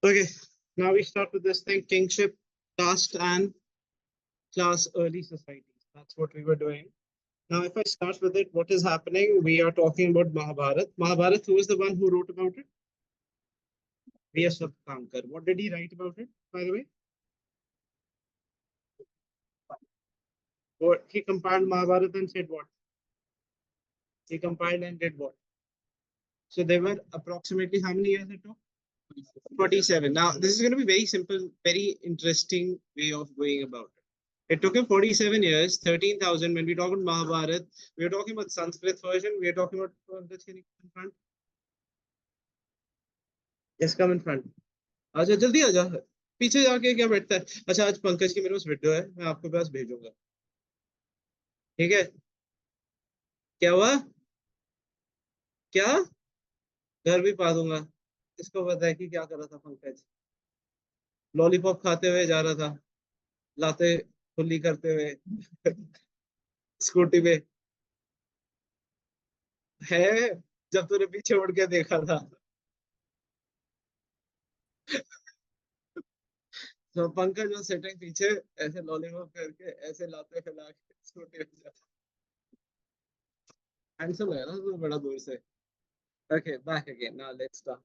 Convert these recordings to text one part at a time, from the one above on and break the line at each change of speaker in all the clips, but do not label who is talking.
Okay, now we start with this thing, kingship, caste, and class early societies. That's what we were doing. Now, if I start with it, what is happening? We are talking about Mahabharat. Mahabharat, who is the one who wrote about it? V.S. Kankar. What did he write about it, by the way? What he compiled Mahabharat and said what? He compiled and did what? So there were approximately how many years it took? 47. Now, this is going to be very simple, very interesting way of going about it. It took him 47 years, 13,000. When we talk about Mahabharat, we are talking about Sanskrit version. We are talking about in front. Yes, come in front. अच्छा जल्दी आ जा पीछे जाके क्या बैठता है अच्छा आज पंकज की मेरे पास वीडियो है मैं आपके पास भेजूंगा ठीक है क्या हुआ क्या घर भी पा दूंगा इसको पता है कि क्या कर रहा था पंकज लॉलीपॉप खाते हुए जा रहा था लाते खुली करते हुए स्कूटी पे है जब तूने पीछे मुड़ के देखा था तो पंकज वो सेटिंग पीछे ऐसे लॉलीपॉप करके ऐसे लाते फैला के स्कूटी पे जाता हैंडसम है ना तो बड़ा दूर से okay back again now let's start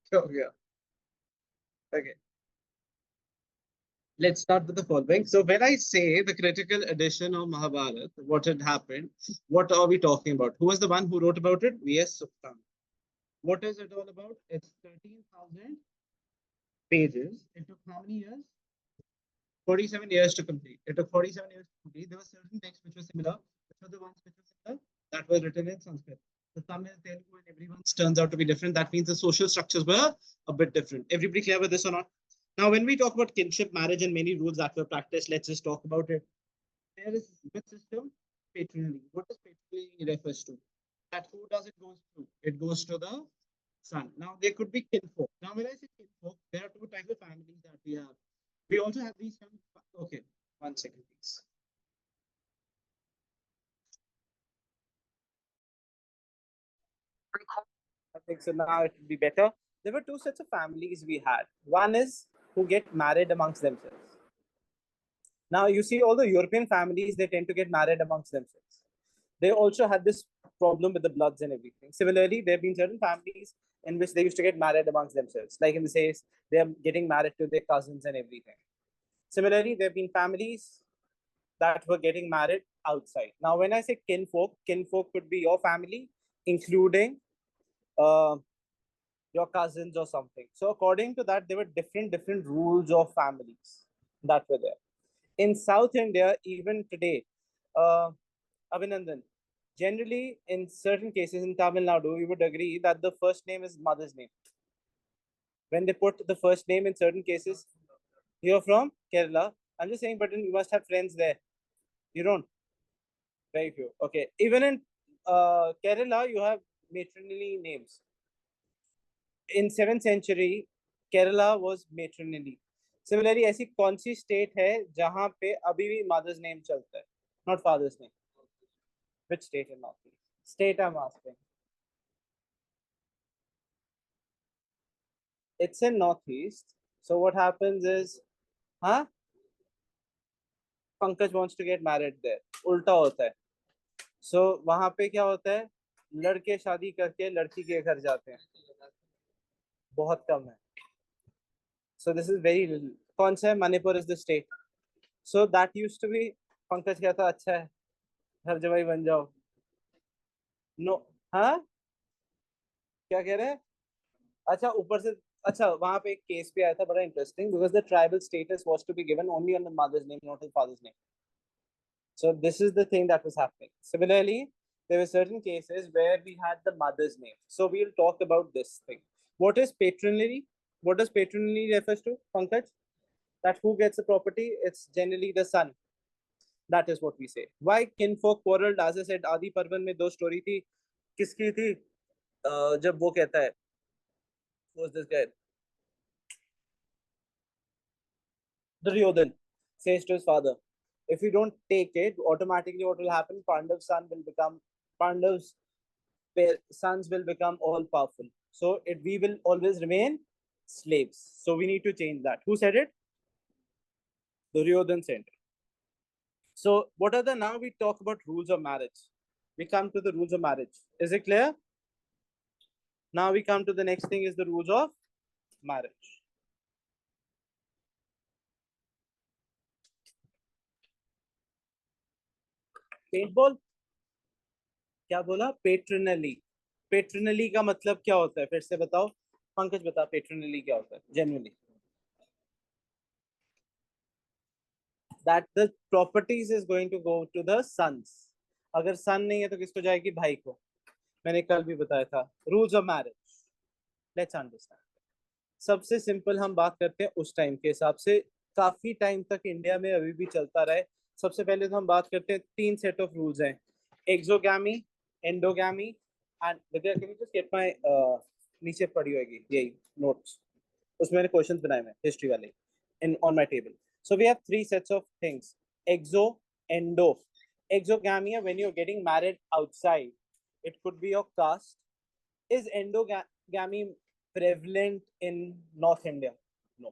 क्या हो गया okay let's start with the following. So when I say the critical edition of Mahabharata, what had happened, what are we talking about? Who was the one who wrote about it? V.S. Sultan. What is it all about? It's 13,000 pages. It took how many years? 47 years to complete. It took 47 years to complete. There were certain texts which were similar. Which were the ones which were similar? That were written in Sanskrit. The Tamil, Telugu, and everyone's turns out to be different. That means the social structures were a bit different. Everybody clear with this or not? Now, when we talk about kinship, marriage, and many rules that were practiced, let's just talk about it. There is which system? Patronally. What does patronally refers to? That who does it goes to? It goes to the son. Now, there could be kinfolk. Now, when I say kinfolk, there are two types of families that we have. We also have these. Okay, 1 second, please. I think so. Now it will be better. There were two sets of families we had. One is who get married amongst themselves. Now you see all the European families, they tend to get married amongst themselves. They also had this problem with the bloods and everything. Similarly, there have been certain families in which they used to get married amongst themselves. Like in the case, they are getting married to their cousins and everything. Similarly, there have been families that were getting married outside. Now, when I say kinfolk, kinfolk could be your family, including your cousins or something. So according to that, there were different rules of families that were there. In South India, even today, Abhinandan, generally in certain cases in Tamil Nadu, we would agree that the first name is mother's name. When they put the first name in certain cases, you're from Kerala. I'm just saying, but you must have friends there. You don't? Very few. Okay. Even in Kerala, you have matronly names. In 7th century, Kerala was matronly. Similarly, ऐसी कौन सी state है जहां पे अभी भी mother's name चलता है, not father's name? Which state in Northeast? State I'm asking. It's in Northeast. So what happens is, huh? Pankaj wants to get married there. उल्टा होता है. So वहां पे क्या होता है? लड़के शादी करके लड़की के घर जाते हैं. बहुत कम है. So this is very little. कौन सा है? Manipur is the state. So that used to be. Pankaj कहता अच्छा है घर जवाई बन जाओ. नो हाँ क्या कह रहे हैं? अच्छा ऊपर से अच्छा वहां पे एक केस भी आया था बड़ा interesting because the tribal status was to be given only on the mother's name not the father's name. So this is the thing that was happening. Similarly, there were certain cases where we had the mother's name. So we'll talk about this thing. What is patronally? What does patronally refers to, Pankaj? That who gets the property? It's generally the son. That is what we say. Why kinfolk quarreled? As I said, आदि पर्वन में दो story थी. किसकी थी? जब वो कहता है, who's this guy? Duryodhan says to his father, if you don't take it, automatically what will happen? Pandav's sons will become all powerful. So we will always remain slaves. So we need to change that. Who said it? Duryodhan said it. So what are the, now we talk about rules of marriage. We come to the rules of marriage. Is it clear? Now we come to the next thing is the rules of marriage. Paintball? क्या बोला? Paternally. Paternally का मतलब क्या होता है? फिर से बताओ. पंकज बता paternally क्या होता है? Genuinely. That the properties is going to go to the sons. अगर son नहीं है तो किसको जाएगी? भाई को. मैंने कल भी बताया था. Rules of marriage. Let's understand. सबसे सिंपल हम बात करते हैं उस टाइम के हिसाब से. काफी टाइम तक इंडिया में अभी भी चलता रहे. सबसे पहले तो हम बात करते हैं 3 सेट ऑफ रूल्स हैं. Exogamy, endogamy and Vidya, can you just get my नीचे पड़ी होगी यही नोट्स, उसमें मैंने क्वेश्चंस बनाए हैं हिस्ट्री वाले इन on my table. So we have 3 sets of things. Exo, endo. Exogamy, when you're getting married outside, it could be your caste. Is endogamy prevalent in North India? No.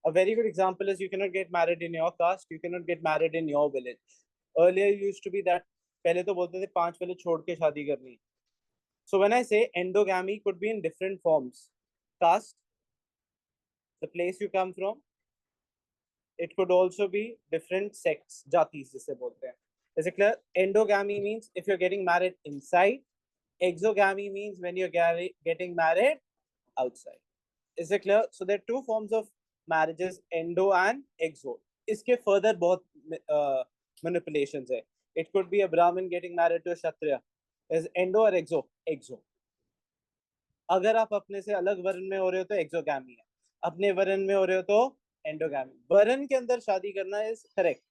A very good example is you cannot get married in your caste, you cannot get married in your village. Earlier it used to be that पहले तो बोलते थे 5 पहले छोड़ के शादी करनी. So when I say endogamy could be in different forms. Caste, the place you come from. It could also be different sects, jatis जिसे बोलते हैं. Is it clear? Endogamy means if you're getting married inside. Exogamy means when you're getting married outside. Is it clear? So there are 2 forms of marriages, endo and exo. इसके further बहुत manipulations है. It could be a Brahmin getting married to a Kshatriya. Is endo or exo? Exo. अगर आप अपने से अलग वर्ण में हो रहे हो तो exogamy है. अपने वर्ण में हो रहे हो तो endogamy. वर्ण के अंदर शादी करना is correct,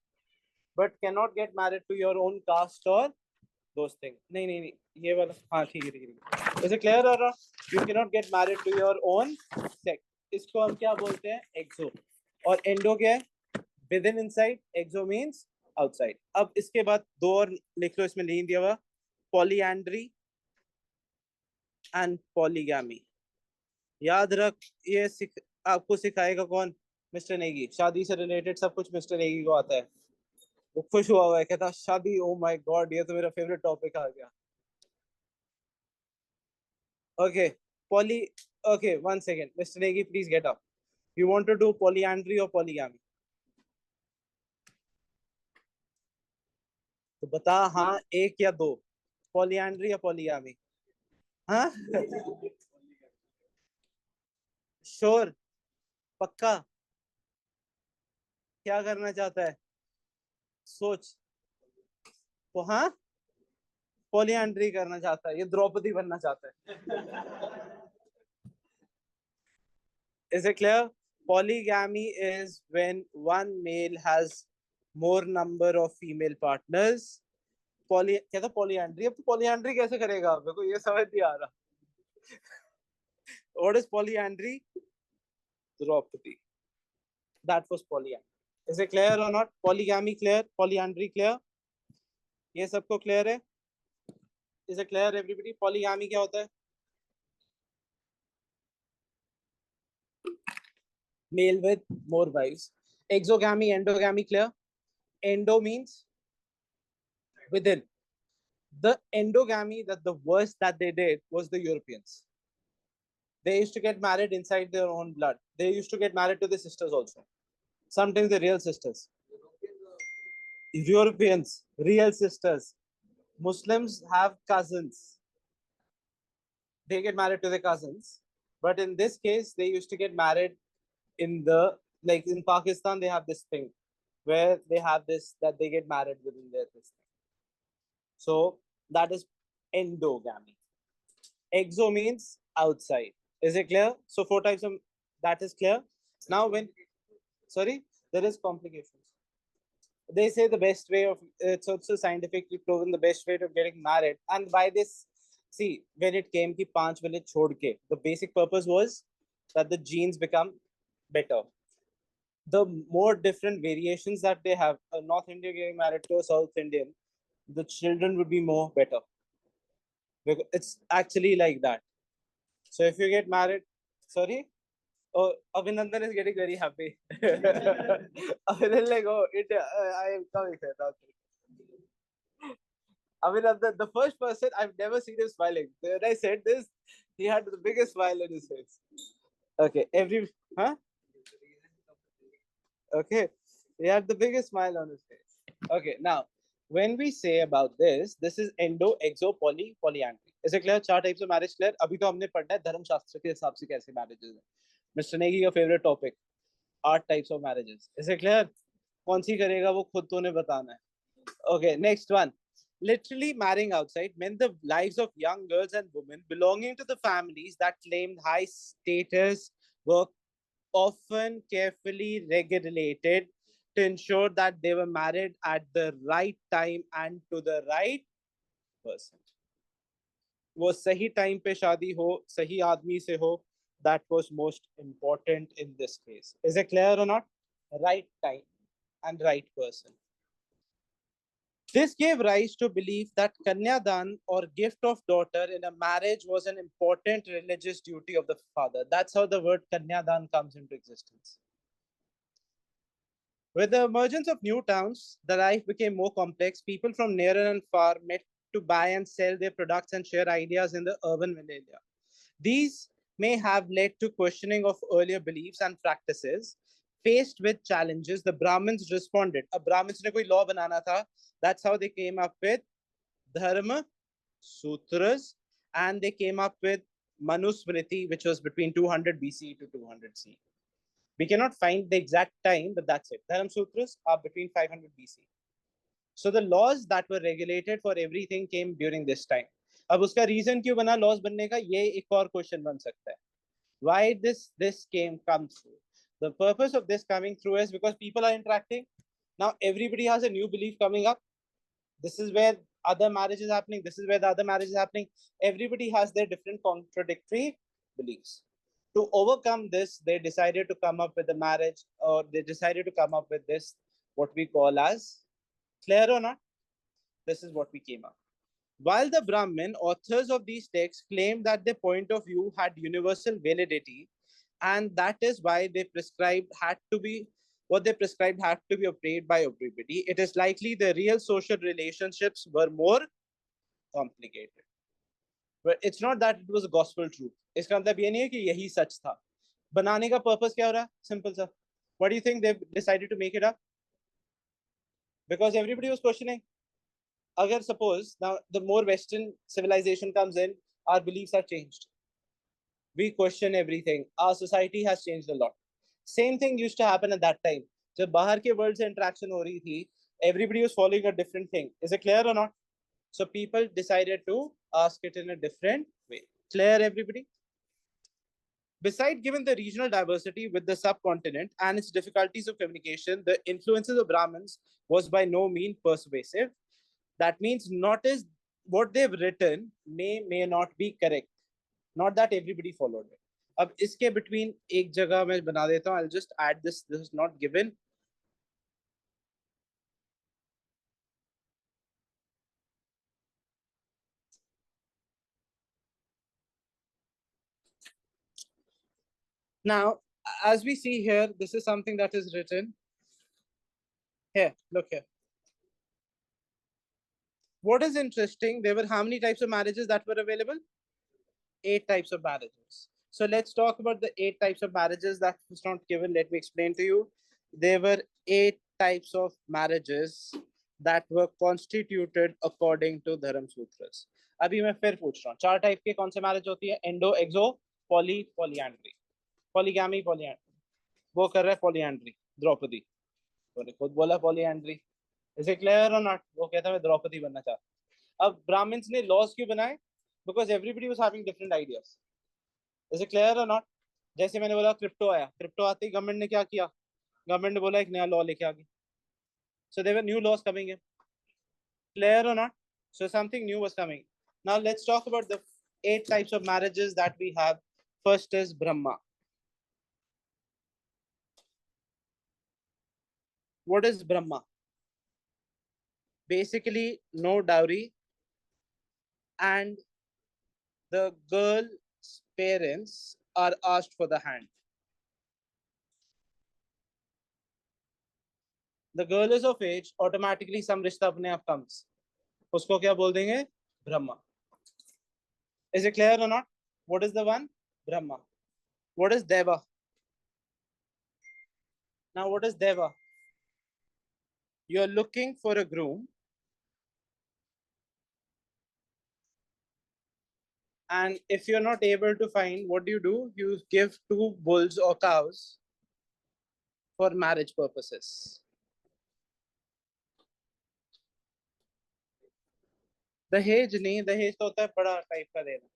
but cannot get married to your own caste or those things. नहीं नहीं नहीं, ये वाला हाँ ठीक है ठीक है. Is it clear or not? You cannot get married to your own sect. इसको हम क्या बोलते हैं? एक्सो. और एंडो क्या है? Within, inside. एक्सो means outside. अब इसके बाद 2 और लिख लो, इसमें नहीं दिया हुआ. Polyandry and polygamy. याद रख, ये आपको सिखाएगा कौन? मिस्टर नेगी. शादी से रिलेटेड सब कुछ मिस्टर नेगी को आता है. वो खुश हुआ है, कहता शादी, ओ माय गॉड, ये तो मेरा फेवरेट टॉपिक आ गया. Okay, okay, 1 second. Mr. Negi, please get up. You want to do polyandry or polygamy? तो बता हाँ, 1 या 2. Polyandry या polygamy? हाँ? Sure? पक्का? क्या करना चाहता है? सोच. तो हाँ, polyandry करना चाहता है. ये द्रौपदी बनना चाहता है. Is it clear? Polygamy is when one male has more number of female partners. क्या था? polyandry. अब तो polyandry कैसे करेगा? मेरे को ये समझ नहीं आ रहा. What is polyandry? Draupadi. That was polyandry. Is it clear or not? Polygamy clear? Polyandry clear? ये सबको clear है? Is it clear everybody? Polygamy क्या होता है? Male with more wives. Exogamy, endogamy clear? Endo means within. The endogamy, that the worst that they did was the Europeans. They used to get married inside their own blood. They used to get married to the sisters also. Sometimes the real sisters. Europeans, real sisters. Muslims have cousins. They get married to their cousins. But in this case, they used to get married in the, like in Pakistan, they have this thing where they have this, that they get married within their this thing. So that is endogamy. Exo means outside. Is it clear? So 4 types of, that is clear. Now when, sorry, there is complications. They say the best way of, it's also scientifically proven the best way of getting married. And by this, see, when it came ki 5 village chhod ke, the basic purpose was that the genes become better. The more different variations that they have, a North Indian getting married to a South Indian, the children would be more better. Because it's actually like that. So if you get married, Sorry. Oh, Abhinandan is getting very happy. Abhinandan like, oh, I am coming here. Abhinandan, the first person, I've never seen him smiling. When I said this, he had the biggest smile on his face. Okay, huh? Okay, he had the biggest smile on his face. Okay, now when we say about this is endo, exo, polyandry. Is it clear? चार types of marriage clear. अभी तो हमने पढ़ना है धर्म शास्त्र के हिसाब से कैसे marriages है. Mr. Negi का favorite topic, 8 types of marriages. Is it clear? कौन सी करेगा वो खुद तो ने बताना है. Okay, next one. Literally marrying outside meant the lives of young girls and women belonging to the families that claimed high status were often carefully regulated to ensure that they were married at the right time and to the right person. वो सही time पे शादी हो, सही आदमी से हो, that was most important in this case. Is it clear or not? Right time and right person. This gave rise to belief that Kanyadan or gift of daughter in a marriage was an important religious duty of the father. That's how the word Kanyadan comes into existence. With the emergence of new towns, the life became more complex. People from near and far met to buy and sell their products and share ideas in the urban millennia. These may have led to questioning of earlier beliefs and practices. Faced with challenges, the Brahmins responded. अब Brahmins ने कोई law बनाना था. That's how they came up with Dharma Sutras, and they came up with Manusmriti, which was between 200 BC to 200 CE. We cannot find the exact time, but that's it. Dharma Sutras are between 500 BC. So the laws that were regulated for everything came during this time. अब उसका reason क्यों बना laws बनने का, ये एक और question बन सकता है. Why this comes through? The purpose of this coming through is because people are interacting. Now everybody has a new belief coming up. This is where other marriage is happening. This is where the other marriage is happening. Everybody has their different contradictory beliefs. To overcome this, they decided to come up with a marriage, or they decided to come up with this, what we call as, clear or not? This is what we came up. While the Brahmin authors of these texts claimed that their point of view had universal validity, and that is why they prescribed had to be what they prescribed had to be obeyed by everybody, it is likely the real social relationships were more complicated. But it's not that it was a gospel truth. इसका मतलब ये नहीं है कि यही सच था. बनाने का purpose क्या हो रहा है? Simple सा. What do you think they decided to make it up? Because everybody was questioning. Agar suppose now the more Western civilization comes in, our beliefs are changed. We question everything. Our society has changed a lot. Same thing used to happen at that time. जब बाहर के world से interaction हो रही थी, everybody was following a different thing. Is it clear or not? So people decided to ask it in a different way. Clear, everybody? Besides, given the regional diversity with the subcontinent and its difficulties of communication, the influences of Brahmins was by no means persuasive. That means not as what they've written may not be correct. Not that everybody followed it. अब इसके between एक जगह मैं बना देता हूँ. I'll just add this. This is not given. Now, as we see here, this is something that is written here. Look here. What is interesting, there were how many types of marriages that were available? 8 types of marriages. So let's talk about the 8 types of marriages that was not given. Let me explain to you. There were 8 types of marriages that were constituted according to Dharma Sutras. अभी मैं फिर पूछ रहा हूँ 4 type के कौन से marriage होती है? एंडो, एक्सो, पॉलीएंड्री, पॉलीगैमी, पॉलीएंड्री. वो कर रहा है पॉलीएंड्री. द्रौपदी उन्होंने खुद बोला पॉलीएंड्री. इसे क्लियर और नॉट? वो कहता है मैं द्रौपदी बनना चाहता. अब ब्राह्मण्स ने लॉज क्यों बनाए? Because everybody was having different ideas. इसे क्लियर और नॉट? जैसे मैंने बोला क्रिप्टो आया, क्रिप्टो आते ही गवर्नमेंट ने क्या किया? गवर्नमेंट ने बोला एक नया लॉ लेके आ गई. So there were new laws coming in. Clear or not? So something new was coming. Now let's talk about the 8 types of marriages that we have. First is Brahma. What is Brahma? Basically, no dowry, and the girl's parents are asked for the hand. The girl is of age, automatically some रिश्ता अपने आप comes. उसको क्या बोल देंगे? Brahma. Is it clear or not? What is the one? Brahma. What is Deva? Now what is Deva? You are looking for a groom, and if you're not able to find, what do? You give 2 bulls or cows for marriage purposes. दहेज नहीं, दहेज तो होता है बड़ा type का देना.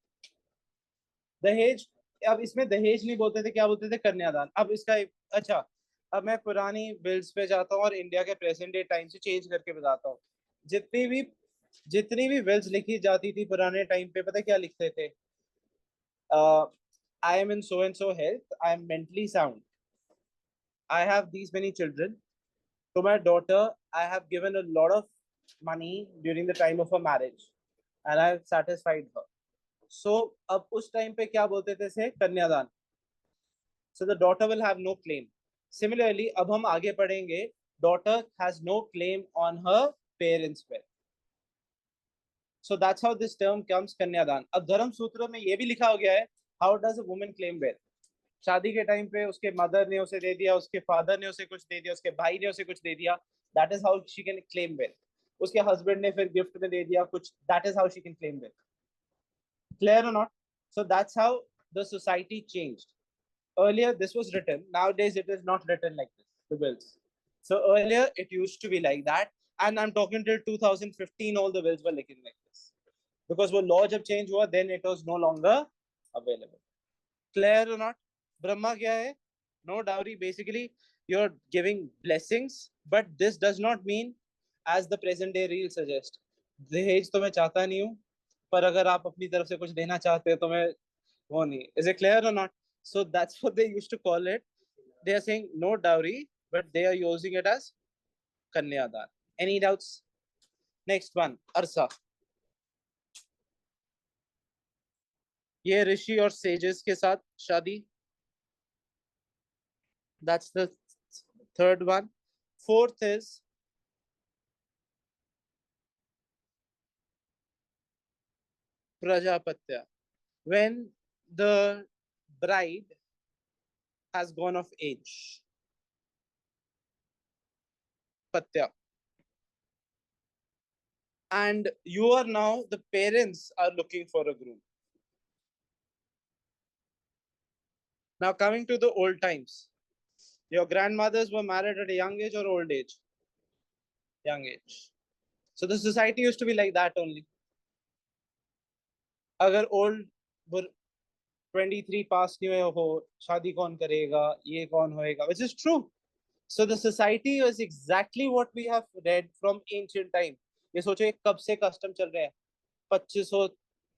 दहेज, अब इसमें दहेज नहीं बोलते थे, क्या बोलते थे? कन्यादान. अब इसका अच्छा, अब मैं पुरानी बिल्स पे जाता हूँ और इंडिया के प्रेजेंट डे टाइम से चेंज करके बताता हूँ. जितनी भी जितनी भी बिल्स लिखी जाती थी पुराने टाइम पे, पता है क्या लिखते थे? I am in so and so health, I am mentally sound, I have these many children, to my daughter I have given a lot of money during the time of her marriage and I have satisfied her. So अब उस time पे क्या बोलते थे से? कन्यादान. So the daughter will have no claim. Similarly, अब हम आगे पढ़ेंगे, daughter has no claim on her parents' wealth. So that's how this term comes, कन्यादान. अब धर्म सूत्रों में ये भी लिखा हो गया है, how does a woman claim wealth? शादी के टाइम पे उसके मदर ने उसे दे दिया, उसके फादर ने उसे कुछ दे दिया, उसके भाई ने उसे कुछ दे दिया, that is how she can claim wealth. उसके हस्बैंड ने फिर गिफ्ट में दे दिया कुछ, that is how she can claim wealth. Clear और not? So that's how the society changed. Earlier this was written, nowadays it is not written like this, the wills. So earlier it used to be like that, and I'm talking till 2015 all the wills were looking like this, because वो law जब change हुआ, then it was no longer available. Clear or not? Brahma क्या है? No dowry. Basically, you're giving blessings, but this does not mean, as the present day reel suggest, दहेज तो मैं चाहता नहीं हूँ, पर अगर आप अपनी तरफ से कुछ देना चाहते हो तो मैं वो नहीं. Is it clear or not? So that's what they used to call it. They are saying no dowry, but they are using it as kanyadan. Any doubts? Next one, Arsa. ये ऋषि और sages के साथ शादी. That's the third one. Fourth is Prajapatya. When the bride has gone of age. Patya. And you are now, the parents are looking for a groom. Now coming to the old times. Your grandmothers were married at a young age or old age? Young age. So the society used to be like that only. अगर old 23 पास नहीं हुए हो, शादी कौन करेगा, ये कौन होएगा, which is true. So the society is exactly what we have read from ancient time. ये सोचो ये कब से कस्टम चल रहा है? 2500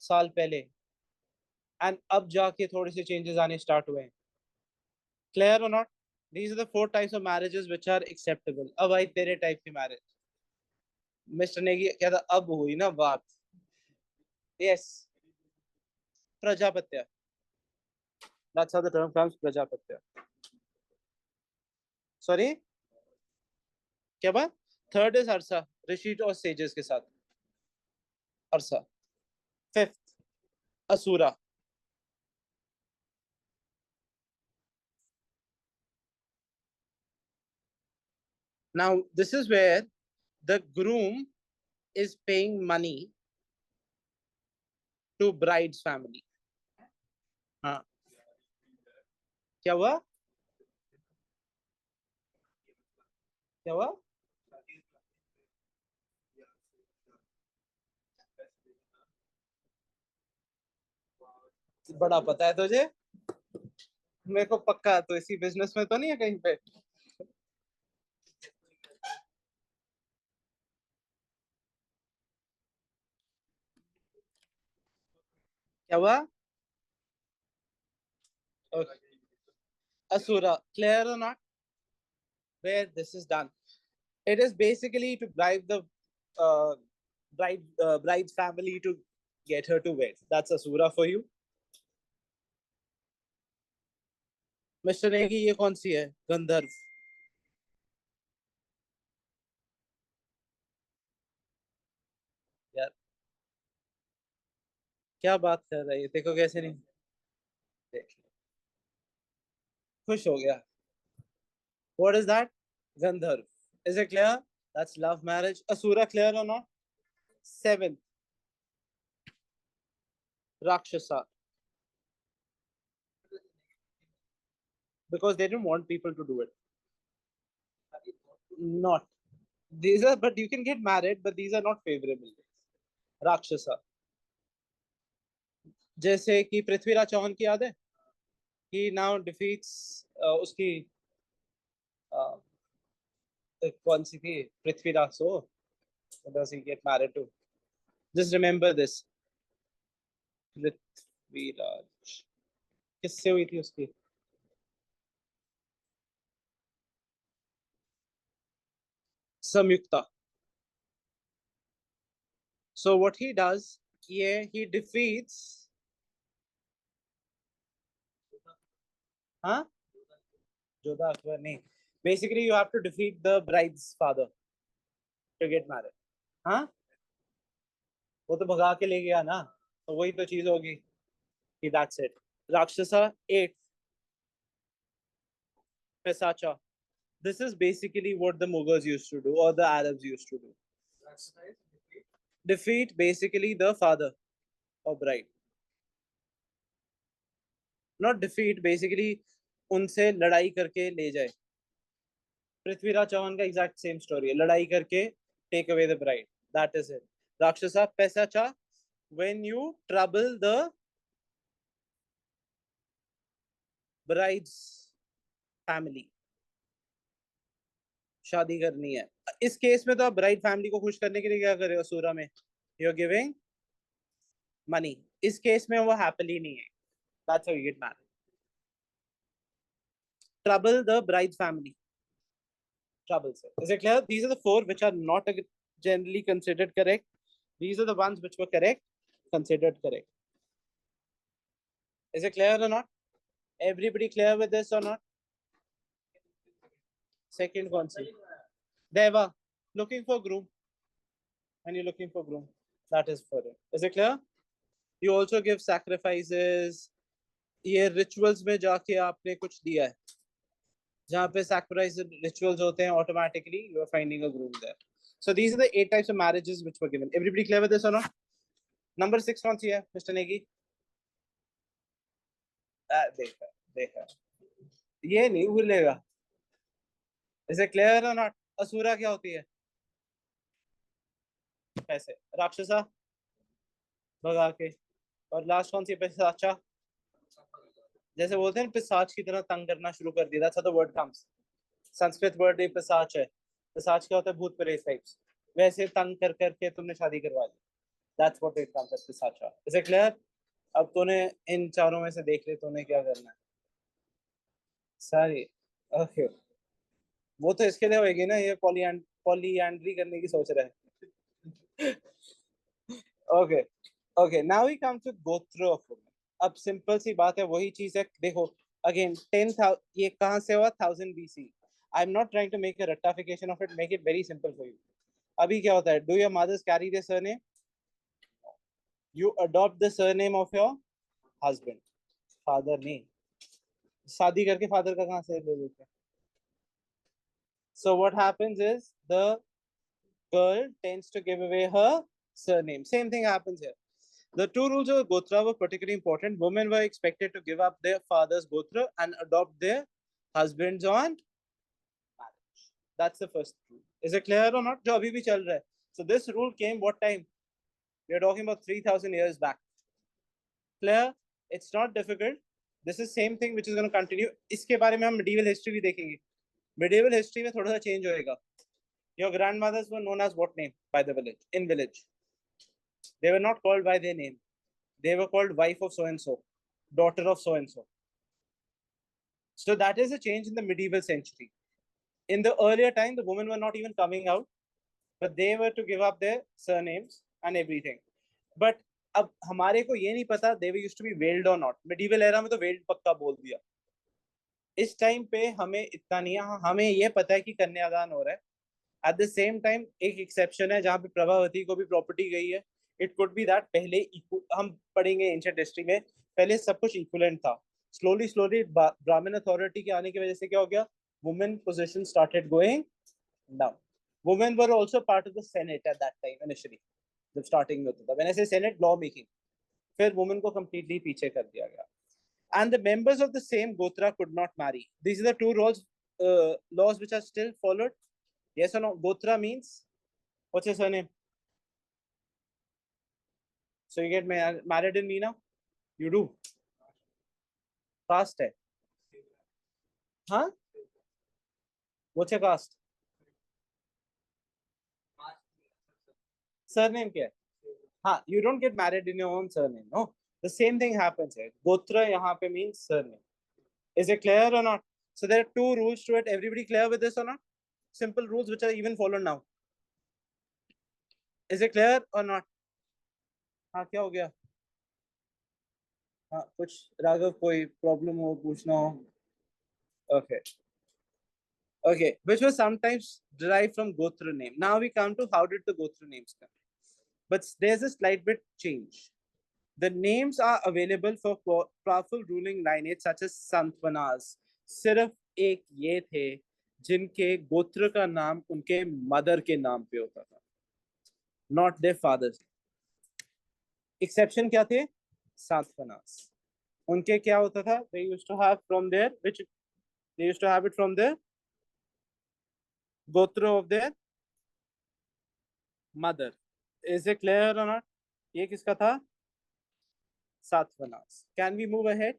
साल पहले, एंड अब जाके थोड़े से चेंजेस आने स्टार्ट हुए हैं. क्लियर और not? These are the 4 types of marriages which are acceptable. अब आई तेरे टाइप की मैरिज. मिस्टर नेगी क्या था? अब हुई ना बात. Yes, Prajapatya. That's how the term comes, Prajapatya. Sorry, क्या बात? थर्ड इज हर्षा, ऋषि और सेजेस के साथ. Harsha. Fifth, Asura. Now this is where the groom is paying money to bride's family. हाँ, क्या हुआ? क्या हुआ? बड़ा पता है तुझे? मेरे को पक्का तो इसी बिजनेस में तो नहीं है कहीं पे? क्या हुआ? Okay. Asura, clear or not? Where this is done, it is basically to bribe the uh, bride's family to get her to wed. That's Asura for you. Mister Negi ये कौन सी है? गंधर्व। यार क्या बात कर रही है, देखो कैसे नहीं। देख, खुश हो गया। What is that? Gandharva. Is it clear? That's love marriage. Asura, clear और not? Seven, Rakshasa, because they didn't want people to do it. Not these are, but you can get married, but these are not favorable. राक्षसा, जैसे कि पृथ्वीराज चौहान की याद है? ही now defeats उसकी कौन सी थी? Prithviraj, so does he get married to? Just remember this. Prithviraj किससे हुई थी उसकी? संयुक्ता. So what he does, yeah, he defeats. Huh? Jodha Akbar नहीं. Basically, you have to defeat the bride's father to get married. हाँ, वो तो भगा के ले गया ना, तो वही तो चीज होगी कि that's it. राक्षसा 8, Pesacha. This is basically what the Mughals used to do or the Arabs used to do. Defeat basically the father of bride. Not defeat, basically उनसे लड़ाई करके ले जाए. पृथ्वीराज चौहान का एग्जैक्ट सेम स्टोरी है, लड़ाई करके take away the bride. That is it. Rakshasa Paishacha, when you trouble the bride's family. शादी करनी है इस केस में तो आप ब्राइड फैमिली को खुश करने के लिए क्या कर रहे हो? सूरा में यू आर गिविंग मनी. इस केस में वो हैप्पीली नहीं है. That's how you get married. Trouble the bride family. Trouble, sir. Is it clear? These are the four which are not generally considered correct. These are the ones which were correct, considered correct. Is it clear or not? Everybody clear with this or not? Second concept. Deva, looking for groom. And you're looking for groom. That is for it. Is it clear? You also give sacrifices. ये rituals में जाके आपने कुछ दिया है. जहाँ पे sacrifice rituals होते हैं, automatically you are finding a groom there. So these are the 8 types of marriages which were given. Everybody clear with this or not? Number 6 कौन सी है, Mr. Negi? देखा देखा, ये नहीं भूलेगा. इसे क्लियर और नॉट? असुरा क्या होती है? पैसे. राक्षसा भगा के. और लास्ट कौन सी? पिशाचा. जैसे बोलते हैं पिशाच की तरह तंग करना शुरू कर दिया. That's how the word comes. Sanskrit word पिशाच है. पिशाच क्या होता है? भूत प्रेत टाइप्स. वैसे तंग कर करके तुमने शादी करवा दी. That's what it comes as Pishacha. इसे क्लियर? अब तूने इन चारों में से देख ले तूने क्या करना है. सारी. ओके. वो तो इसके लिए होगी ना, ये पॉलीएंड्री करने की सोच रहा है. Okay okay, now we come to gotra of women. अब सिंपल सी बात है, वही चीज है. देखो अगेन 10,000 ये कहां से हुआ? 1000 BC. I am not trying to make a rectification of it, make it very simple for you. अभी क्या होता है? Do your mothers carry the surname? You adopt the surname of your husband. Father नहीं. शादी करके father का कहां से ले लेते हैं? So what happens is the girl tends to give away her surname. Same thing happens here. The two rules of Gotra were particularly important. Women were expected to give up their father's Gotra and adopt their husbands on marriage. That's the first rule. Is it clear or not? जो अभी भी चल रहा है. So this rule came what time? We are talking about 3,000 years back. Clear? It's not difficult. This is same thing which is going to continue. इसके बारे में हम medieval history भी देखेंगे. Medieval history में थोड़ा सा change होएगा. Your grandmothers were known as what name by the village? In village, they were not called by their name. They were called wife of so and so, daughter of so and so. So that is a change in the medieval century. In the earlier time, the women were not even coming out, but they were to give up their surnames and everything. But अब हमारे को ये नहीं पता they were used to be veiled or not. Medieval era में तो veiled पक्का बोल दिया. इस टाइम पे हमें इतना नहीं है, हाँ, हमें ये पता है कि कन्यादान हो रहा है। एट द सेम टाइम एक एक्सेप्शन है जहाँ पे प्रभावती को भी प्रॉपर्टी गई है। इट कुड बी दैट पहले हम पढ़ेंगे एंशिएंट हिस्ट्री में, पहले सब कुछ इक्विवेलेंट था। स्लोली स्लोली ब्राह्मण अथॉरिटी के आने की वजह से क्या हो गया, women position started going down. Women were also part of the senate at that time initially, जब स्टार्टिंग में होता था, व्हेन आई से सेनेट लॉ मेकिंग, फिर वुमेन को कंप्लीटली पीछे कर दिया गया। And the members of the same gotra could not marry. These are the two laws which are still followed. Yes or no? Gotra means, what's your surname? So you get married in Meena? You do. Caste है? हाँ? What's your caste? Surname क्या है? हाँ, you don't get married in your own surname. No, the same thing happens here. Gotra यहाँ पे means surname. Is it clear or not? So there are two rules to it. Everybody clear with this or not? Simple rules which are even followed now. Is it clear or not? हाँ, क्या हो गया? हाँ, कुछ राघव कोई problem हो, पूछना हो? Okay. Okay, which was sometimes derived from Gotra name. Now we come to how did the Gotra names come? But there's a slight bit change. The names are available for powerful ruling lineage such as Santvanas. सिर्फ एक ये थे जिनके गोत्र का नाम उनके mother के नाम पे होता था, not their fathers. Exception क्या थे? Santvanas. उनके क्या होता था? They used to have from their which they used to have it from their gotra of their mother. Is it clear or not? ये किसका था? Sattvanas. Can we move ahead?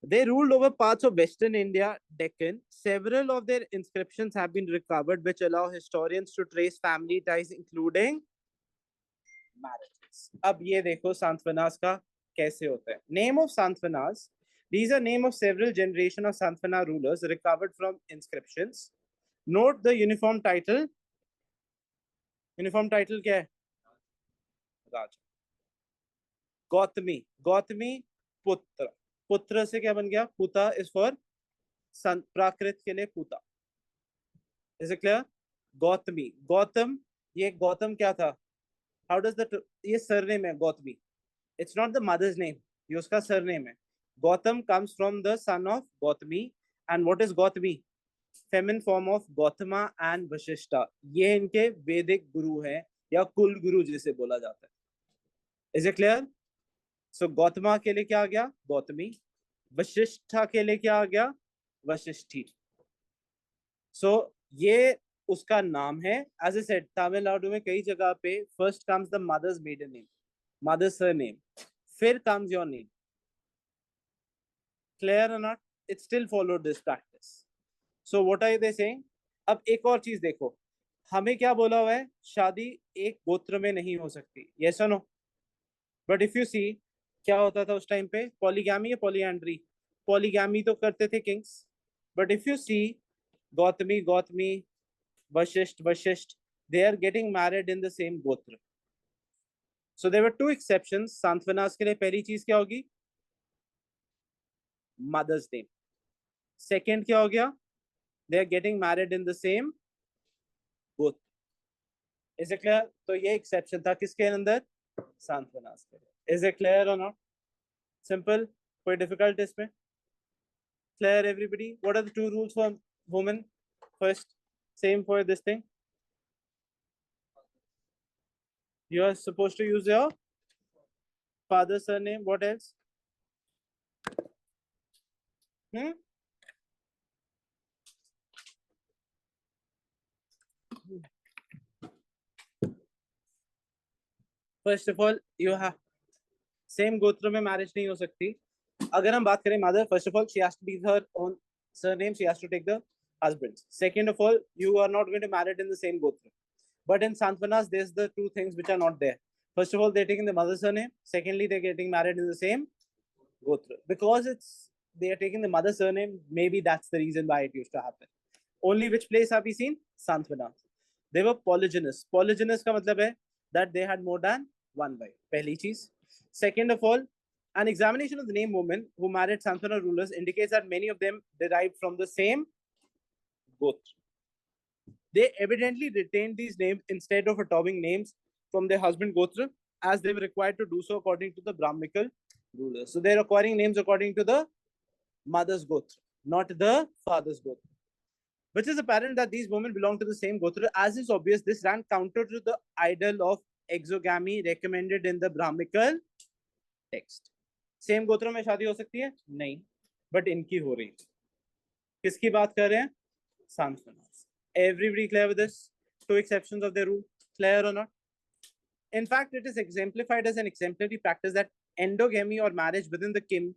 They ruled over parts of Western India, Deccan. Several of their inscriptions have been recovered, which allow historians to trace family ties, including marriages. अब ये देखो सांतवनास का कैसे होता है. Name of Santvanas. These are name of several generation of Santvana rulers recovered from inscriptions. Note the uniform title. Uniform title क्या है? राजा. गौतमी. गौतमी पुत्र. पुत्र से क्या बन गया? पुता इज फॉर प्राकृत के लिए पुता. Is it clear? Gautami. Gautam. ये गौतम क्या था? हाउ डज द, ये सरनेम है Gautami. It's not the mother's name, ये उसका सरनेम है. Gautam comes from the son of Gautami. And what is Gautami? Feminine form of Gautama and Vashishtha. ये इनके वैदिक गुरु हैं, या कुल गुरु जिसे बोला जाता है. Is it clear? So Gautama के लिए क्या आ गया? गौतमी. वशिष्ठा के लिए क्या आ गया? वशिष्ठी. सो ये उसका नाम है. एज ए सेड, तमिलनाडु में कई जगह पे first comes the mother's maiden name, mother's surname, फिर कम्स योर नेम. क्लियर और not? It still follow this practice. So what are they saying? अब एक और चीज देखो, हमें क्या बोला हुआ है? शादी एक गोत्र में नहीं हो सकती. यस और नो? बट इफ यू सी, क्या होता था उस टाइम पे? पॉलीगैमी या पॉलीएंड्री? पॉलीगैमी तो करते थे kings. But if you see, Gautami Gautami, Vashishtha Vashishtha, they are getting married in the same gotra. So there were two exceptions. सांत्वनास के लिए पहली चीज क्या होगी? Mother's name. सेकेंड क्या हो गया? they are getting married in the same gotra. Is it clear? तो ये एक्सेप्शन था किसके अंदर? सांत्वनास के लिए. Is it clear or not? Simple. कोई डिफिकल्ट इसमें? Clear everybody? What are the two rules for women? First, same for this thing. You are supposed to use your father's surname. What else? First of all, you have same गोत्र में marriage नहीं हो सकती. अगर हम बात करें mother, first of all she has to be her own surname, she has to take the husband. Second of all, you are not going to marry in the same gotra. But in Santvanas, there's the two things which are not there. First of all, they're taking the mother's surname. Secondly, they're getting married in the same gotra. Because they are taking the mother's surname, maybe that's the reason why it used to happen. Only which place have we seen? Santvanas. They were polygynous. Polygynous का मतलब है that they had more than one wife. पहली चीज. Second of all, An examination of the named women who married Santana rulers indicates that many of them derived from the same gotra. They evidently retained these names instead of adopting names from their husband gotra, as they were required to do so according to the Brahminical rulers. So they're acquiring names according to the mother's gotra, not the father's gotra. Which is apparent that these women belong to the same gotra. As is obvious, this ran counter to the ideal of exogamy recommended in the Brahminical text. Same गोत्रों में शादी हो सकती है नहीं, but इनकी हो रही है. किसकी बात कर रहे हैं? Santhana's. Everybody clear with this? Two exceptions of the rule, clear or not? In fact, it is exemplified as an exemplary practice that endogamy or marriage within the kin,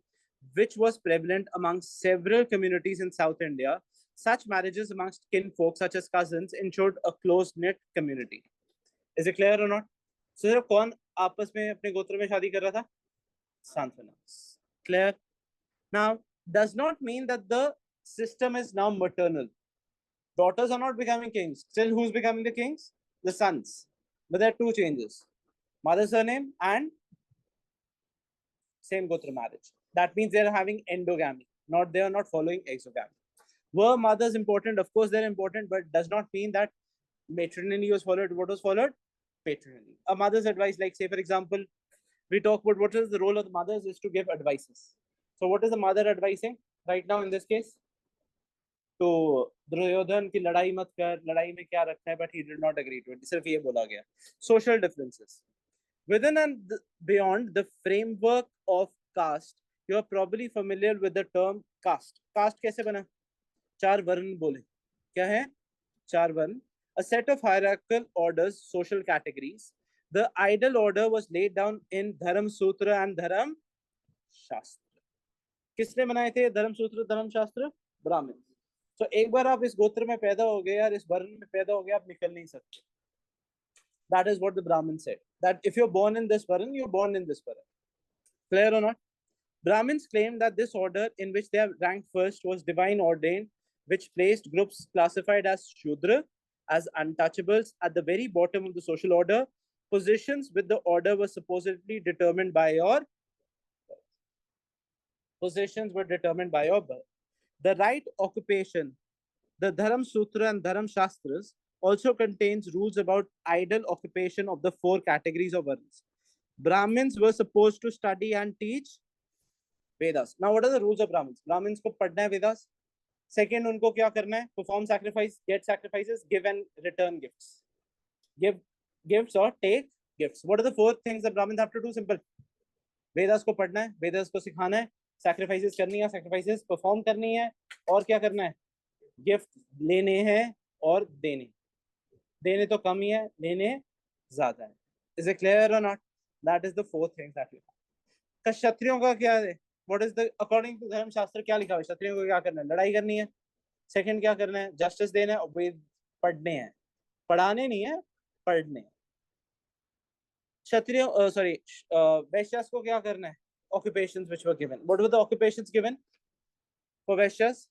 which was prevalent among several communities in South India. Such marriages amongst kinfolk, such as cousins, ensured a close-knit community. Is it clear or not? So, कौन आपस में अपने गोत्र में शादी कर रहा था? Santhana's. Clear? Now, does not mean that the system is now maternal. Daughters are not becoming kings. Still, who's becoming the kings? The sons. But there are two changes. Mother's surname and same gotra marriage. That means they're having endogamy. They are not following exogamy. Were mothers important? Of course, they're important, but does not mean that matrimony was followed. What was followed? Patrimony. A mother's advice, like say, for example, we talk about what is the role of the mothers is to give advices. So what is the mother advising right now in this case? तो दुर्योधन की लड़ाई मत कर, लड़ाई में क्या रखना है, but he did not agree to it. सिर्फ ये बोला गया. Social differences. Within and beyond the framework of caste, you are probably familiar with the term caste. Caste कैसे बना? चार वर्ण बोले. क्या है? चार वर्ण. A set of hierarchical orders, social categories. The ideal order was laid down in Dharam Sutra and Dharam Shastra. किसने बनाए थे धर्म सूत्र धर्म शास्त्र? ब्राह्मण. तो एक बार आप इस गोत्र में पैदा हो गए यार, इस वर्ण में पैदा हो गए, आप निकल नहीं सकते. That is what the Brahmin said. That if you're born in this varna, you're born in this varna. Clear or not? Brahmins claimed that this order in which they are ranked first was divine ordained, which placed groups classified as Shudra, as untouchables, at the very bottom of the social order. Positions with the order were supposedly determined by your positions were determined by your birth. The right occupation, the Dharam Sutra and Dharam Shastras, also contains rules about ideal occupation of the four categories of varnas. Brahmins were supposed to study and teach Vedas. Now, what are the rules of Brahmins? Brahmins को पढ़ना है Vedas. Second, उनको क्या करना है? Perform sacrifice, get sacrifices, give and return gifts. Give gifts or take gifts. What are the four things that Brahmins have to do? Simple. Vedas को पढ़ना है, Vedas को सिखाना है, sacrifices करनी है, sacrifices perform करनी है, और क्या करना है? Gift लेने हैं और देने. देने तो कम ही है, लेने ज्यादा है. Is it clear or not? That is the fourth thing that we have. क्षत्रियों का क्या है? What is the according to धर्म शास्त्र क्या लिखा हुआ है? क्षत्रियों को क्या करना है? लड़ाई करनी है. सेकंड क्या करना है? जस्टिस देना है और वेद पढ़ने हैं. पढ़ाने नहीं है, पढ़ने. क्षत्रियों सॉरी वैश्यास को क्या करना है? Occupations which were given. What were the occupations given for Vaishyas?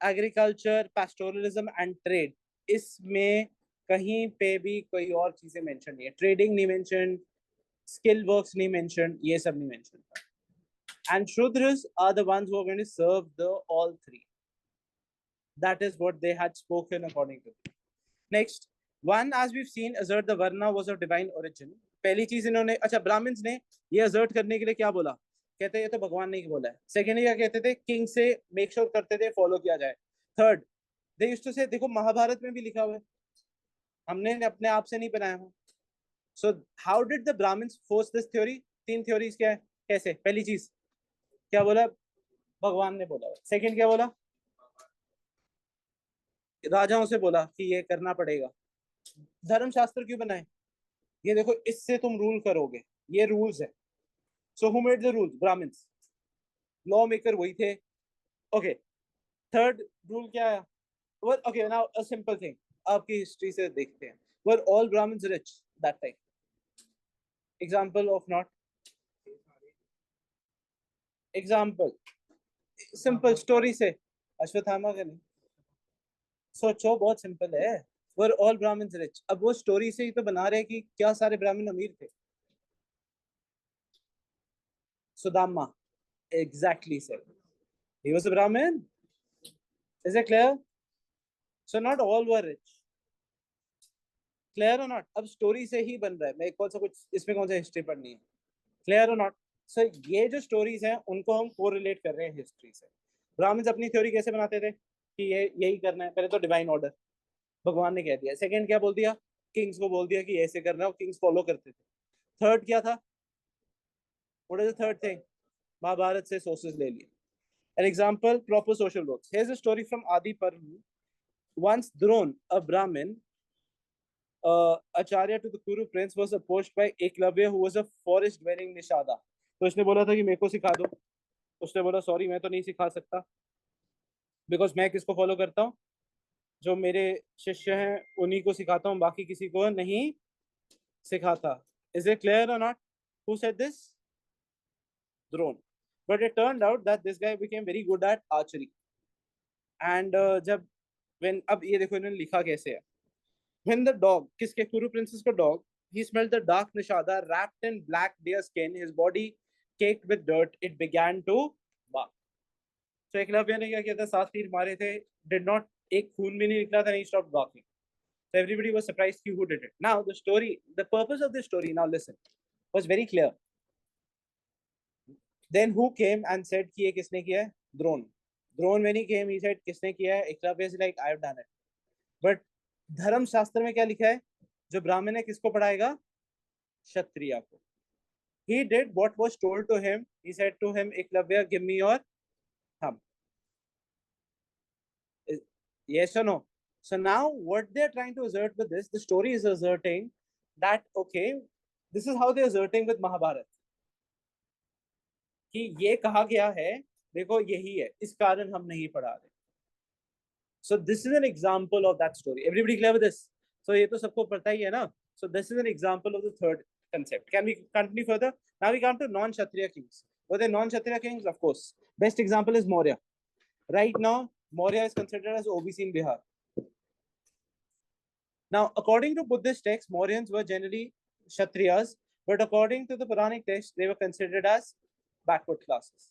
Agriculture, pastoralism and trade. इसमें कहीं पे भी कोई और चीजें मेंशन नहीं है. ट्रेडिंग नहीं मेंशन, स्किल वर्क्स नहीं मेंशन, ये सब नहीं mention. And Shudras are the ones who are going to serve the all three. That is what they had spoken according to them. Next, one, as we've seen, assert the Varna was of divine origin. पहली चीज इन्होंने, अच्छा Brahmins ने ये assert करने के लिए क्या बोला? कहते ये तो भगवान ने बोला है. सेकेंड क्या कहते थे? किंग से मेक श्योर करते थे फॉलो किया जाए. थर्ड, दे यूज्ड टू से, देखो महाभारत में भी लिखा हुआ है, हमने अपने आप से नहीं बनाया हो. So how did the Brahmins force this theory? तीन थ्योरीज क्या है? कैसे? पहली चीज क्या बोला? भगवान ने बोला. सेकंड क्या बोला? राजाओं से बोला कि ये करना पड़ेगा. धर्मशास्त्र क्यों बनाए? ये देखो इससे तुम रूल करोगे, ये रूल्स है. So who made the rules? Brahmins. Law maker वही थे. ओके. थर्ड रूल क्या है? Okay, now a simple thing, आपकी हिस्ट्री से देखते हैं. Were all Brahmins rich that time? Example of not. Example simple story से. अश्वत्थामा का नहीं, सोचो, बहुत सिंपल है. Were all Brahmins rich. अब वो स्टोरी से ही तो बना रहे कि क्या सारे ब्राह्मण अमीर थे. Sudama. Exactly, sir. He was a Brahmin. Is it clear? So not all were rich. Clear or not? अब स्टोरी से ही बन रहा है, मैं कौन सा कुछ इसमें कौन सा हिस्ट्री पढ़नी है? Clear or not? So ये जो स्टोरीज हैं उनको हम कोरिलेट कर रहे हैं हिस्ट्री से. ब्राह्मण्स अपनी थ्योरी कैसे बनाते थे कि ये यही करना है? पहले तो डिवाइन ऑर्डर भगवान ने कह दिया. सेकंड क्या बोल दिया? किंग्स को बोल दिया कि ऐसे करना है, और किंग्स फॉलो करते थे. थर्ड क्या था? What is the third thing? Mahabharata से सोर्सेज ले लिए. An example, proper social works. Here's a story from Adi Parv. Once Drone, a Brahmin, Acharya to the Kuru prince, was approached by Eklavya, who was a forest-dwelling Nishada. तो उसने बोला था कि मेरे को सिखा दो. उसने बोला सॉरी मैं तो नहीं सिखा सकता, बिकॉज मैं किसको फॉलो करता हूँ? जो मेरे शिष्य हैं उन्हीं को सिखाता हूँ, बाकी किसी को नहीं सिखाता. Is it clear or not? Who said this? Drone. But it turned out that this guy became very good at archery. And जब when अब ये देखो इन्होंने लिखा कैसे है. When the dog, किसके Kuru princess का dog, he smelled the dark nishada wrapped in black deer skin, his body caked with dirt, it began to bark. So Eklavya ने क्या किया था? 7 तीर मारे थे, did not, एक खून भी नहीं निकला था, नहीं, stopped barking. So everybody was surprised who did it. Now the story, the purpose of this story, now listen, was very clear. Then who came and said कि ये किसने किया है? Drone. Drone when he came, he said किसने किया है? Eklavya is like, I have done it. But धर्म शास्त्र में क्या लिखा है? जो ब्राह्मण है किसको पढ़ाएगा? क्षत्रिय को. He did what was told to him. He said to him, Eklavya, give me your thumb. Yes or no? So now what they're trying to assert with this, the story is asserting that, okay, this is how they're asserting with Mahabharata. कि ये कहा गया है, देखो यही है, इस कारण हम नहीं पढ़ा रहे. So this is an example of that story. Everybody clear with this? So ये तो सबको पता ही है ना? So this is an example of the third concept. Can we continue further? Now we come to non-Kshatriya kings. Were they non-Kshatriya kings? Of course. Best example is Maurya. Right now, Maurya is considered as OBC in Bihar. Now, according to Buddhist texts, Mauryans were generally Kshatriyas, but according to the Puranic texts, they were considered as backward classes.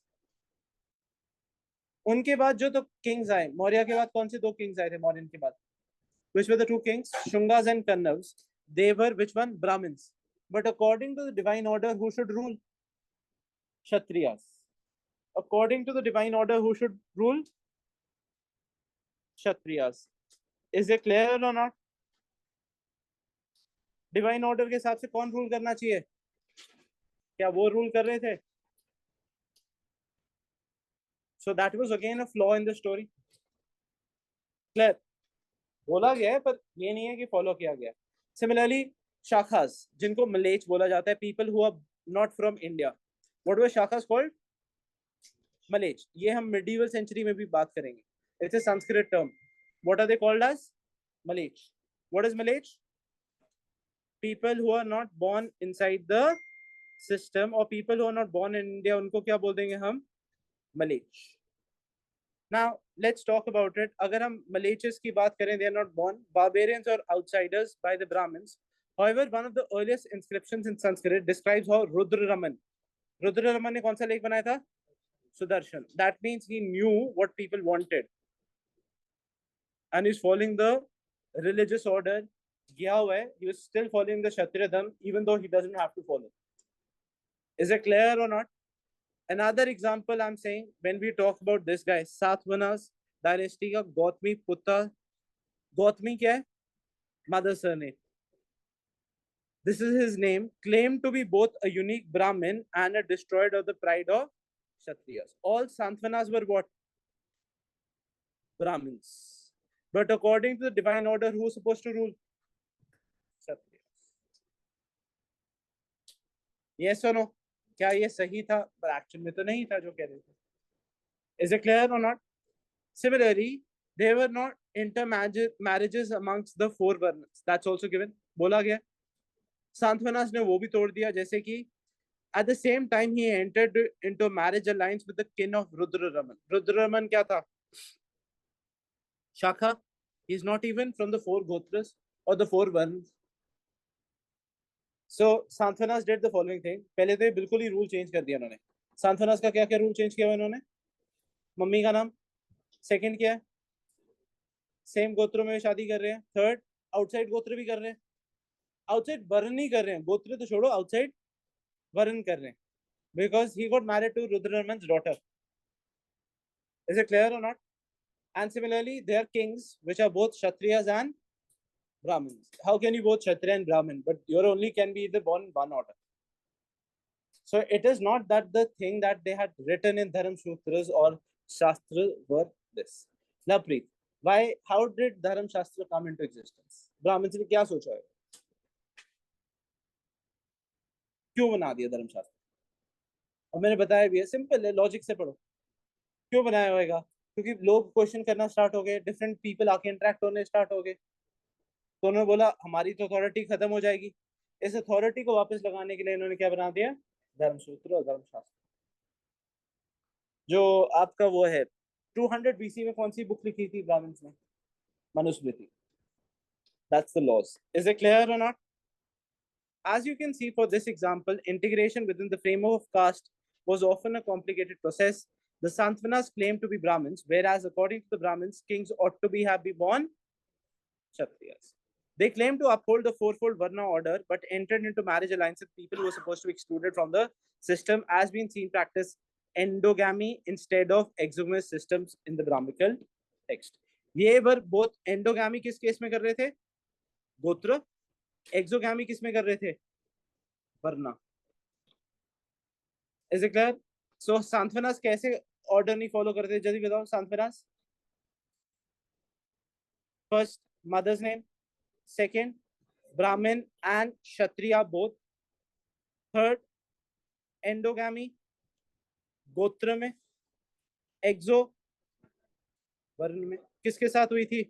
उनके बाद जो तो Kings आए, मौर्य के बाद कौन से 2 Kings आए थे मौर्यन के बाद? Which were the 2 kings? Shungas and Kannavs. They were which one? Brahmins. But according to the divine order, who should rule? Kshatriyas. According to the divine order, who should rule? Kshatriyas. Is it clear or not? Divine order के हिसाब से कौन rule करना चाहिए? क्या वो rule कर रहे थे? So that was again a flaw in the story. Clear? बोला गया है पर ये नहीं है कि फॉलो किया गया. Similarly, shakhas, जिनको मलेच बोला जाता है, people who are not from India. What were shakhas called? मलेच. ये हम medieval century में भी बात करेंगे. It's a Sanskrit term. What are they called as? Malech. What is Malech? People who are not born inside the system, or people who are not born in India, उनको क्या बोल देंगे हम? Malech. Now let's talk about it. अगर हम Maleches की बात करें, they are not born, barbarians or outsiders by the Brahmins. However, one of the earliest inscriptions in Sanskrit describes how Rudra Raman ने कौन सा लेख बनाया था? Sudarshan. That means he knew what people wanted and he's following the religious order. गया हुआ है, he was still following the Kshatriya dharma even though he doesn't have to follow. Is it clear or not? Another example I'm saying, when we talk about this guy, Satvanas dynasty का गौतमी पुत्र, गौतमी क्या है? Mother surname. This is his name, claimed to be both a unique Brahmin and a destroyer of the pride of Kshatriyas. All Santvanas were what? Brahmins. But according to the divine order, who was supposed to rule? Kshatriyas. Yes or no? क्या ये सही था? पर actual में तो नहीं था जो कह रहे थे. Is it clear or not? Similarly, there were not intermarriages amongst the 4 varnas. That's also given. बोला गया. सांत्वनास ने वो भी तोड़ दिया, जैसे कि at the same time he entered into marriage alliance with the kin of Rudra Raman. Rudra Raman क्या था? Shakha. He's not even from the 4 gotras or the 4 varnas. So Santvanas did the following thing. पहले तो ये बिल्कुल ही rule change कर दिया उन्होंने. सांत्वनास का क्या क्या रूल चेंज किया हुआ इन्होंने? मम्मी का नाम। सेकंड क्या है? सेम गोत्र में शादी कर रहे हैं। थर्ड, आउटसाइड गोत्र भी कर रहे हैं। आउटसाइड वर्ण नहीं कर रहे हैं, गोत्र तो छोड़ो, आउटसाइड वर्ण कर रहे हैं, because he got married to Rudraman's daughter. Is it clear or not? And similarly, they are kings, which are both Kshatriyas and Brahmins. How can you both Kshatriya and Brahmin? But you only can be either born in one order. So it is not that the thing that they had written in Dharam Sutras or Shastra were this. Now, Preet, why? How did Dharam Shastra come into existence? Brahmins ने क्या सोचा है? क्यों बना दिया धर्म शास्त्र? और मैंने बताया भी है, सिंपल है, लॉजिक से पढ़ो। क्यों बनाया होगा? क्योंकि लोग क्वेश्चन करना स्टार्ट हो गए, डिफरेंट पीपल आके इंटरेक्ट होने स्टार्ट हो गए, तो उन्होंने बोला हमारी तो अथॉरिटी खत्म हो जाएगी। इस अथॉरिटी को वापस लगाने के लिए इन्होंने क्या बना दिया? धर्मसूत्र और धर्मशास्त्र। जो आपका वो है 200 BC में कौन सी बुक लिखी थी ब्राह्मण्स ने? Manusmriti. That's the laws. Is it clear or not? As you can see for this example, integration within the framework of caste was often a complicated process. The Santvanas claimed to be Brahmins, whereas according to the Brahmins, kings ought to have been born Kshatriyas. They claimed to uphold the fourfold Varna order, but entered into marriage alliance with people who were supposed to be excluded from the system, as been seen practice endogamy instead of exogamous systems in the Brahmical text. ये वर both endogamy किस case में कर रहे थे? गोत्र। exogamy किस में कर रहे थे? वरना। Is it clear? So सांत्वनास कैसे ऑर्डर नहीं फॉलो करते? जल्दी बताओ। सांत्वनास, फर्स्ट मदर्स नेम, सेकंड ब्राह्मण and Kshatriya both, third endogamy गोत्र में, एक्सो वर्ण में। किसके साथ हुई थी?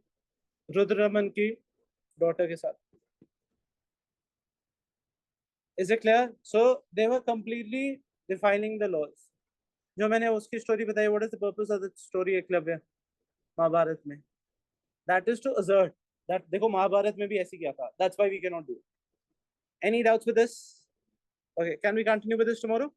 रुद्रमन की डॉटर के साथ। Is it clear? So they were completely defining the laws. जो मैंने उसकी स्टोरी बताई, what is the purpose of the story Eklavya Mahabharat में? That is to assert that देखो महाभारत में भी ऐसी किया था. That's why we cannot do it. Any doubts with this? Okay, can we continue with this tomorrow?